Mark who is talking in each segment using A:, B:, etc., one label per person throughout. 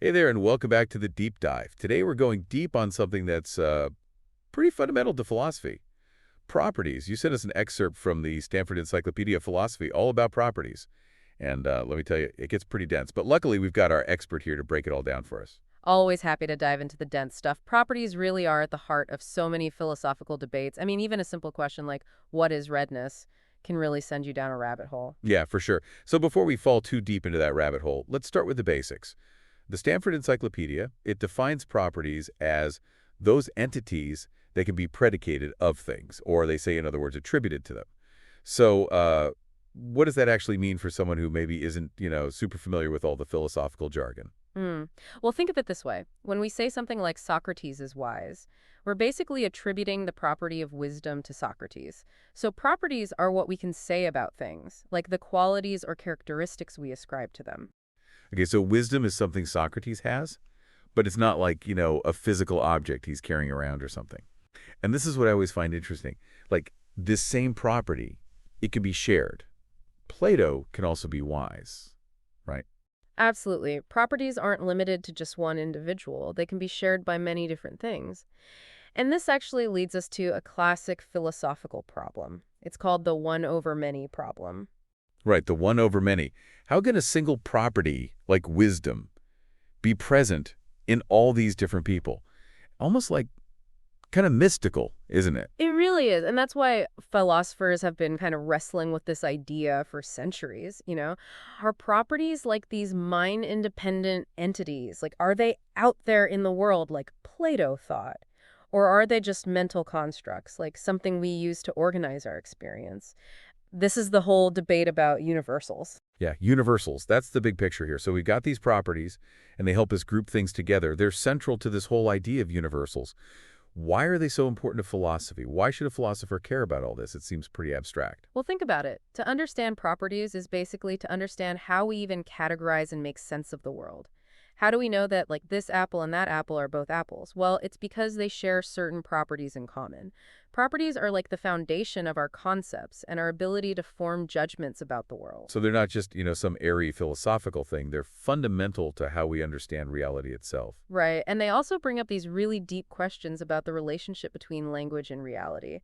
A: Hey there, and welcome back to the Deep Dive. Today we're going deep on something that's pretty fundamental to philosophy. Properties. You sent us an excerpt from the Stanford Encyclopedia of Philosophy all about properties. And let me tell you, it gets pretty dense. But luckily, we've got our expert here to break it all down for us.
B: Always happy to dive into the dense stuff. Properties really are at the heart of so many philosophical debates. I mean, even a simple question like, what is redness, can really send you down a rabbit hole.
A: Yeah, for sure. So before we fall too deep into that rabbit hole, let's start with the basics. The Stanford Encyclopedia, it defines properties as those entities that can be predicated of things, or they say, in other words, attributed to them. So what does that actually mean for someone who maybe isn't, super familiar with all the philosophical jargon?
B: Hmm. Well, think of it this way. When we say something like Socrates is wise, we're basically attributing the property of wisdom to Socrates. So properties are what we can say about things, like the qualities or characteristics we ascribe to them.
A: Okay, so wisdom is something Socrates has, but it's not like, a physical object he's carrying around or something. And this is what I always find interesting. Like, this same property, it can be shared. Plato can also be wise, right?
B: Absolutely. Properties aren't limited to just one individual. They can be shared by many different things. And this actually leads us to a classic philosophical problem. It's called the one over many problem.
A: Right, the one over many. How can a single property, like wisdom, be present in all these different people? Almost like kind of mystical, isn't it?
B: It really is. And that's why philosophers have been kind of wrestling with this idea for centuries, Are properties like these mind-independent entities? Like, are they out there in the world like Plato thought? Or are they just mental constructs, like something we use to organize our experience? This is the whole debate about universals.
A: Yeah, universals. That's the big picture here. So we've got these properties, and they help us group things together. They're central to this whole idea of universals. Why are they so important to philosophy? Why should a philosopher care about all this? It seems pretty abstract.
B: Well, think about it. To understand properties is basically to understand how we even categorize and make sense of the world. How do we know that, like, this apple and that apple are both apples? Well, it's because they share certain properties in common. Properties are like the foundation of our concepts and our ability to form judgments about the world.
A: So they're not just, some airy philosophical thing. They're fundamental to how we understand reality itself.
B: Right. And they also bring up these really deep questions about the relationship between language and reality.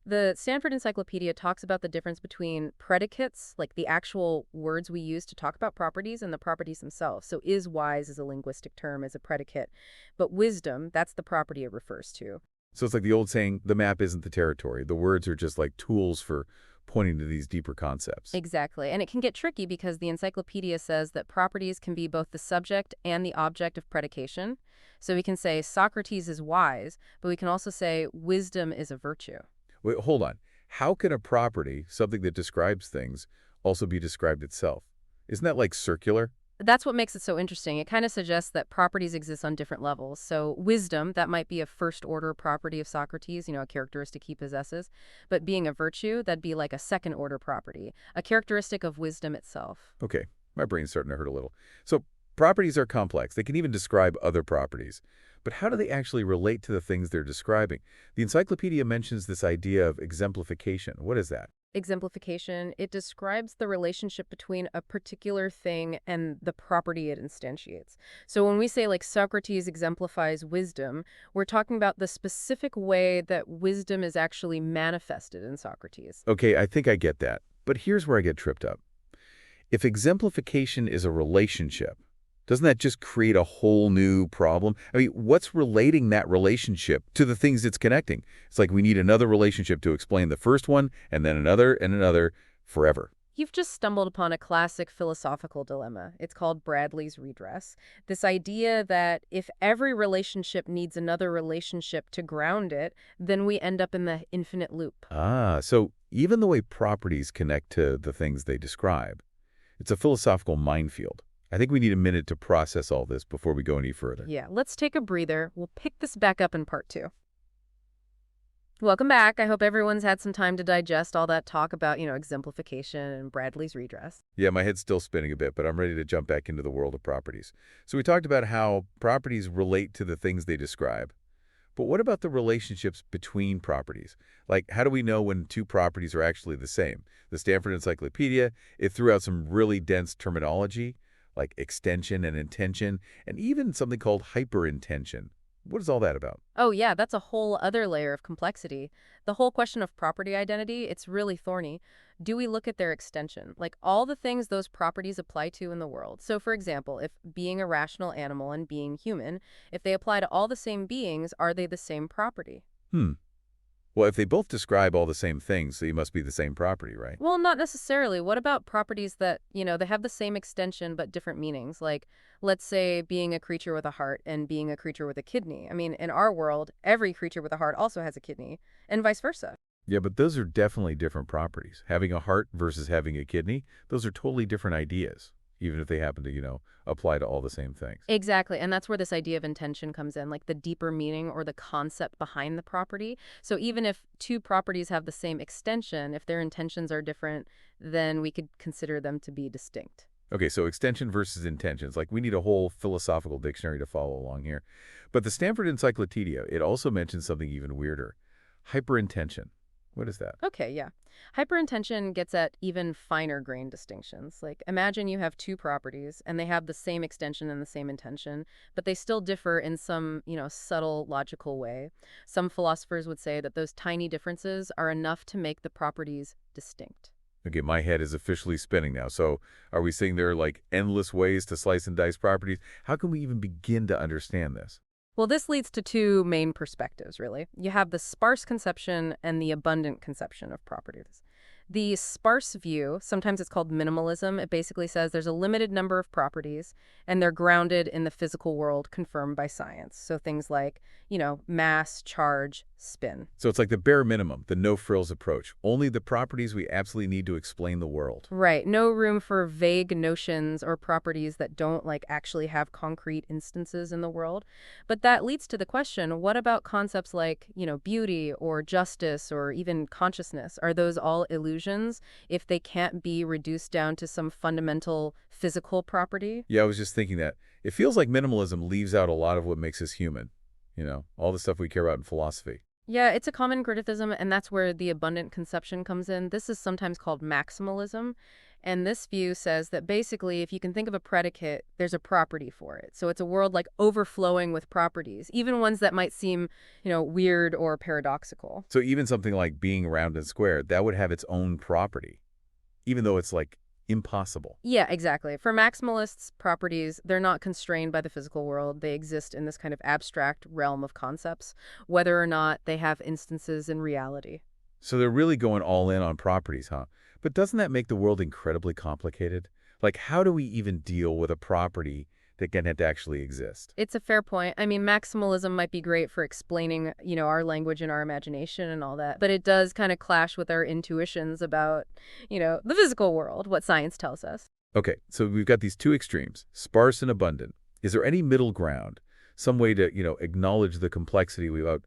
B: The Stanford Encyclopedia talks about the difference between predicates, like the actual words we use to talk about properties, and the properties themselves. So is wise is a linguistic term as a predicate, but wisdom, that's the property it refers to.
A: So it's like the old saying, the map isn't the territory. The words are just like tools for pointing to these deeper concepts.
B: Exactly. And it can get tricky because the encyclopedia says that properties can be both the subject and the object of predication. So we can say Socrates is wise, but we can also say wisdom is a virtue.
A: Wait, hold on. How can a property, something that describes things, also be described itself? Isn't that like circular?
B: That's what makes it so interesting. It kind of suggests that properties exist on different levels. So wisdom, that might be a first order property of Socrates, a characteristic he possesses. But being a virtue, that'd be like a second order property, a characteristic of wisdom itself.
A: Okay, my brain's starting to hurt a little. So properties are complex. They can even describe other properties. But how do they actually relate to the things they're describing? The encyclopedia mentions this idea of exemplification. What is that?
B: Exemplification, it describes the relationship between a particular thing and the property it instantiates. So when we say like Socrates exemplifies wisdom, we're talking about the specific way that wisdom is actually manifested in Socrates.
A: Okay, I think I get that. But here's where I get tripped up. If exemplification is a relationship, doesn't that just create a whole new problem? I mean, what's relating that relationship to the things it's connecting? It's like we need another relationship to explain the first one, and then another and another forever.
B: You've just stumbled upon a classic philosophical dilemma. It's called Bradley's redress. This idea that if every relationship needs another relationship to ground it, then we end up in the infinite loop.
A: So even the way properties connect to the things they describe, it's a philosophical minefield. I think we need a minute to process all this before we go any further.
B: Yeah, let's take a breather. We'll pick this back up in part 2. Welcome back. I hope everyone's had some time to digest all that talk about, exemplification and Bradley's redress.
A: Yeah, my head's still spinning a bit, but I'm ready to jump back into the world of properties. So we talked about how properties relate to the things they describe. But what about the relationships between properties? Like, how do we know when two properties are actually the same? The Stanford Encyclopedia, it threw out some really dense terminology, like extension and intension, and even something called hyperintension. What is all that about?
B: Oh yeah, that's a whole other layer of complexity. The whole question of property identity, it's really thorny. Do we look at their extension, like all the things those properties apply to in the world? So for example, if being a rational animal and being human, if they apply to all the same beings, are they the same property?
A: Hmm. Well, if they both describe all the same things, they must be the same property, right?
B: Well, not necessarily. What about properties that, they have the same extension but different meanings? Like, let's say being a creature with a heart and being a creature with a kidney. I mean, in our world, every creature with a heart also has a kidney, and vice versa.
A: Yeah, but those are definitely different properties. Having a heart versus having a kidney, those are totally different ideas, even if they happen to, apply to all the same things.
B: Exactly. And that's where this idea of intention comes in, like the deeper meaning or the concept behind the property. So even if two properties have the same extension, if their intentions are different, then we could consider them to be distinct.
A: Okay, so extension versus intensions. Like, we need a whole philosophical dictionary to follow along here. But the Stanford Encyclopedia, it also mentions something even weirder. Hyperintention. What is that?
B: Okay, yeah. Hyperintention gets at even finer grain distinctions. Like, imagine you have two properties and they have the same extension and the same intention, but they still differ in some, subtle logical way. Some philosophers would say that those tiny differences are enough to make the properties distinct.
A: Okay, my head is officially spinning now. So are we saying there are like endless ways to slice and dice properties? How can we even begin to understand this?
B: Well, this leads to two main perspectives, really. You have the sparse conception and the abundant conception of properties. The sparse view, sometimes it's called minimalism, it basically says there's a limited number of properties and they're grounded in the physical world confirmed by science. So things like, mass, charge, spin.
A: So it's like the bare minimum, the no-frills approach. Only the properties we absolutely need to explain the world.
B: Right. No room for vague notions or properties that don't actually have concrete instances in the world. But that leads to the question, what about concepts like, beauty or justice or even consciousness? Are those all illusions if they can't be reduced down to some fundamental physical property?
A: Yeah, I was just thinking that. It feels like minimalism leaves out a lot of what makes us human. All the stuff we care about in philosophy.
B: Yeah, it's a common criticism, and that's where the abundant conception comes in. This is sometimes called maximalism. And this view says that basically, if you can think of a predicate, there's a property for it. So it's a world overflowing with properties, even ones that might seem, weird or paradoxical.
A: So even something like being round and square, that would have its own property, even though it's impossible.
B: Yeah, exactly. For maximalists, properties, they're not constrained by the physical world. They exist in this kind of abstract realm of concepts, whether or not they have instances in reality.
A: So they're really going all in on properties, huh? But doesn't that make the world incredibly complicated? Like, how do we even deal with a property that can actually exist?
B: It's a fair point. I mean, maximalism might be great for explaining, our language and our imagination and all that, but it does kind of clash with our intuitions about, the physical world, what science tells us.
A: Okay, so we've got these two extremes, sparse and abundant. Is there any middle ground? Some way to, acknowledge the complexity without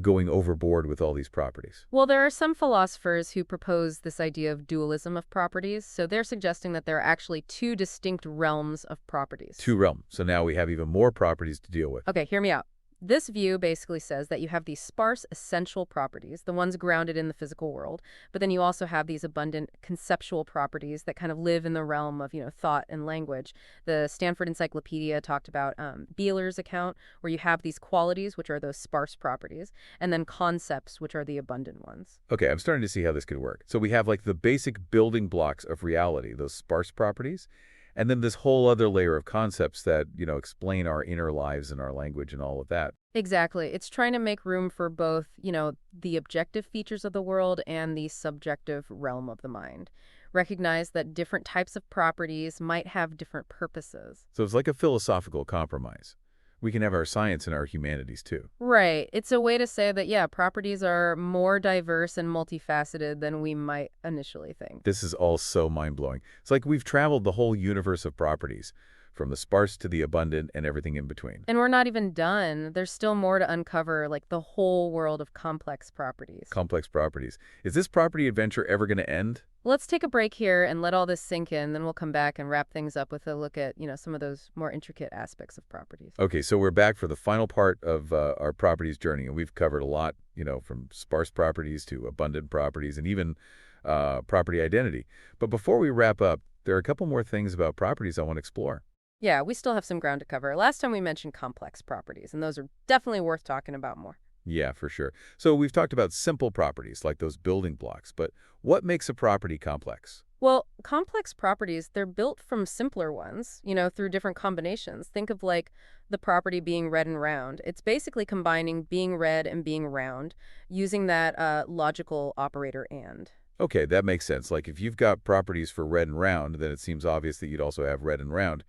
A: going overboard with all these properties?
B: Well, there are some philosophers who propose this idea of dualism of properties, so they're suggesting that there are actually two distinct realms of properties.
A: Two realms. So now we have even more properties to deal with.
B: Okay, hear me out. This view basically says that you have these sparse essential properties, the ones grounded in the physical world, but then you also have these abundant conceptual properties that kind of live in the realm of, thought and language. The Stanford Encyclopedia talked about Beeler's account, where you have these qualities, which are those sparse properties, and then concepts, which are the abundant ones.
A: Okay, I'm starting to see how this could work. So we have the basic building blocks of reality, those sparse properties, and then this whole other layer of concepts that, explain our inner lives and our language and all of that.
B: Exactly. It's trying to make room for both, the objective features of the world and the subjective realm of the mind. Recognize that different types of properties might have different purposes.
A: So it's like a philosophical compromise. We can have our science and our humanities too.
B: Right. It's a way to say that, yeah, properties are more diverse and multifaceted than we might initially think.
A: This is all so mind-blowing. It's like we've traveled the whole universe of properties, from the sparse to the abundant and everything in between.
B: And we're not even done. There's still more to uncover, the whole world of complex properties.
A: Complex properties. Is this property adventure ever going to end?
B: Let's take a break here and let all this sink in, then we'll come back and wrap things up with a look at, some of those more intricate aspects of properties.
A: Okay, so we're back for the final part of our properties journey, and we've covered a lot, from sparse properties to abundant properties and even property identity. But before we wrap up, there are a couple more things about properties I want to explore.
B: Yeah, we still have some ground to cover. Last time we mentioned complex properties, and those are definitely worth talking about more.
A: Yeah, for sure. So we've talked about simple properties, like those building blocks, but what makes a property complex?
B: Well, complex properties, they're built from simpler ones, through different combinations. Think of like the property being red and round. It's basically combining being red and being round using that logical operator and.
A: Okay, that makes sense. Like if you've got properties for red and round, then it seems obvious that you'd also have red and round.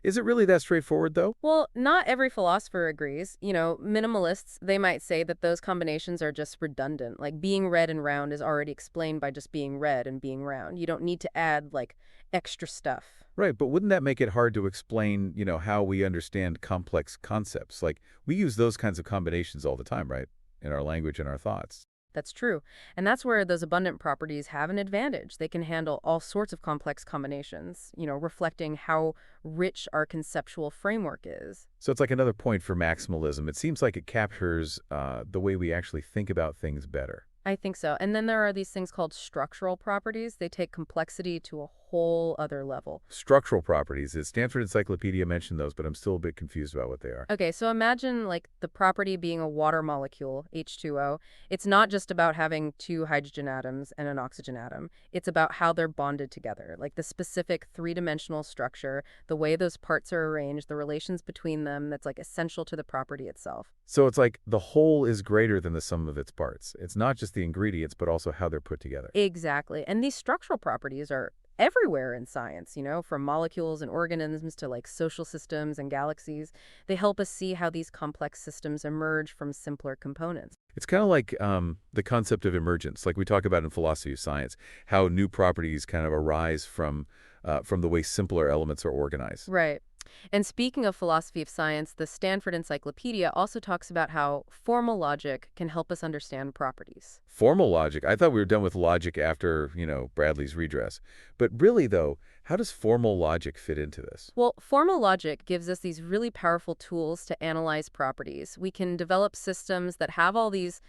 A: Is it really that straightforward, though?
B: Well, not every philosopher agrees. Minimalists, they might say that those combinations are just redundant. Like being red and round is already explained by just being red and being round. You don't need to add like extra stuff.
A: Right, but wouldn't that make it hard to explain, how we understand complex concepts? Like, we use those kinds of combinations all the time, right? In our language and our thoughts.
B: That's true. And that's where those abundant properties have an advantage. They can handle all sorts of complex combinations, reflecting how rich our conceptual framework is.
A: So it's like another point for maximalism. It seems like it captures the way we actually think about things better.
B: I think so. And then there are these things called structural properties. They take complexity to a whole other level.
A: Structural properties. The Stanford Encyclopedia mentioned those, but I'm still a bit confused about what they are.
B: Okay, so imagine like the property being a water molecule, H2O. It's not just about having two hydrogen atoms and an oxygen atom. It's about how they're bonded together, like the specific three-dimensional structure, the way those parts are arranged, the relations between them that's like essential to the property itself.
A: So it's like the whole is greater than the sum of its parts. It's not just the ingredients, but also how they're put together.
B: Exactly. And these structural properties are everywhere in science, from molecules and organisms to like social systems and galaxies. They help us see how these complex systems emerge from simpler components.
A: It's kind of like the concept of emergence, like we talk about in philosophy of science, how new properties kind of arise from the way simpler elements are organized.
B: Right. And speaking of philosophy of science, the Stanford Encyclopedia also talks about how formal logic can help us understand properties.
A: Formal logic, I thought we were done with logic after, Bradley's redress. But really, though, how does formal logic fit into this?
B: Well, formal logic gives us these really powerful tools to analyze properties. We can develop systems that have all these,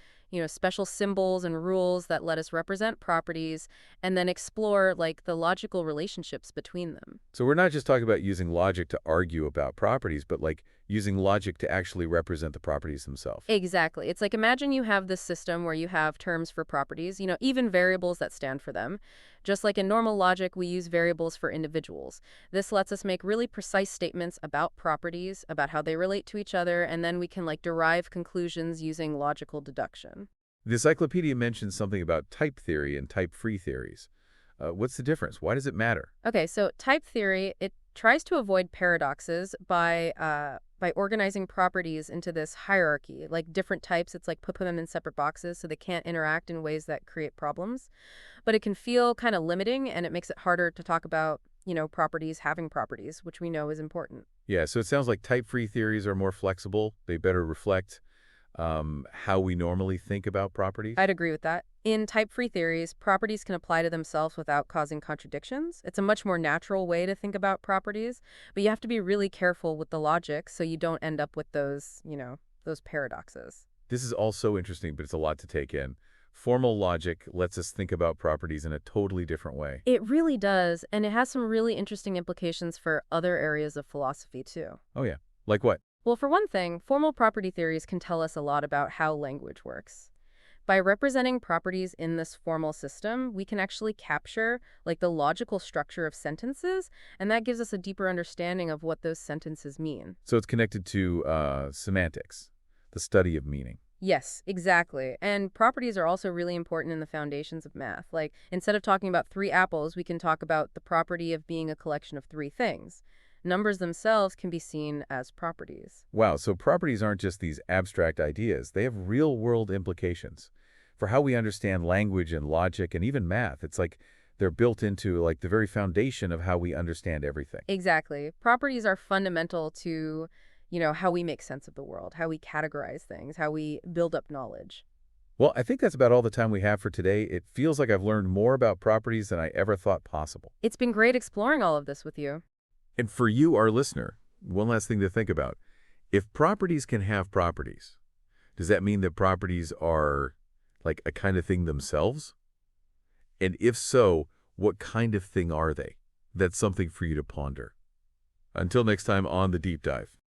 B: special symbols and rules that let us represent properties and then explore like the logical relationships between them.
A: So we're not just talking about using logic to argue about properties, but like using logic to actually represent the properties themselves.
B: Exactly. It's like imagine you have this system where you have terms for properties, even variables that stand for them. Just like in normal logic, we use variables for individuals. This lets us make really precise statements about properties, about how they relate to each other, and then we can like derive conclusions using logical deduction.
A: The encyclopedia mentions something about type theory and type-free theories. What's the difference? Why does it matter?
B: Okay, so type theory, it tries to avoid paradoxes by organizing properties into this hierarchy. Like different types, it's like put them in separate boxes so they can't interact in ways that create problems. But it can feel kind of limiting, and it makes it harder to talk about, properties having properties, which we know is important.
A: Yeah, so it sounds like type-free theories are more flexible. They better reflect how we normally think about properties.
B: I'd agree with that. In type-free theories, properties can apply to themselves without causing contradictions. It's a much more natural way to think about properties, but you have to be really careful with the logic so you don't end up with those paradoxes.
A: This is all so interesting, but it's a lot to take in. Formal logic lets us think about properties in a totally different way.
B: It really does, and it has some really interesting implications for other areas of philosophy, too.
A: Oh, yeah. Like what?
B: Well, for one thing, formal property theories can tell us a lot about how language works. By representing properties in this formal system, we can actually capture like the logical structure of sentences, and that gives us a deeper understanding of what those sentences mean.
A: So it's connected to semantics, the study of meaning.
B: Yes, exactly. And properties are also really important in the foundations of math. Like, instead of talking about three apples, we can talk about the property of being a collection of three things. Numbers themselves can be seen as properties.
A: Wow, so properties aren't just these abstract ideas. They have real-world implications for how we understand language and logic and even math. It's like they're built into like the very foundation of how we understand everything.
B: Exactly. Properties are fundamental to, how we make sense of the world, how we categorize things, how we build up knowledge.
A: Well, I think that's about all the time we have for today. It feels like I've learned more about properties than I ever thought possible.
B: It's been great exploring all of this with you.
A: And for you, our listener, one last thing to think about. If properties can have properties, does that mean that properties are like a kind of thing themselves? And if so, what kind of thing are they? That's something for you to ponder. Until next time on The Deep Dive.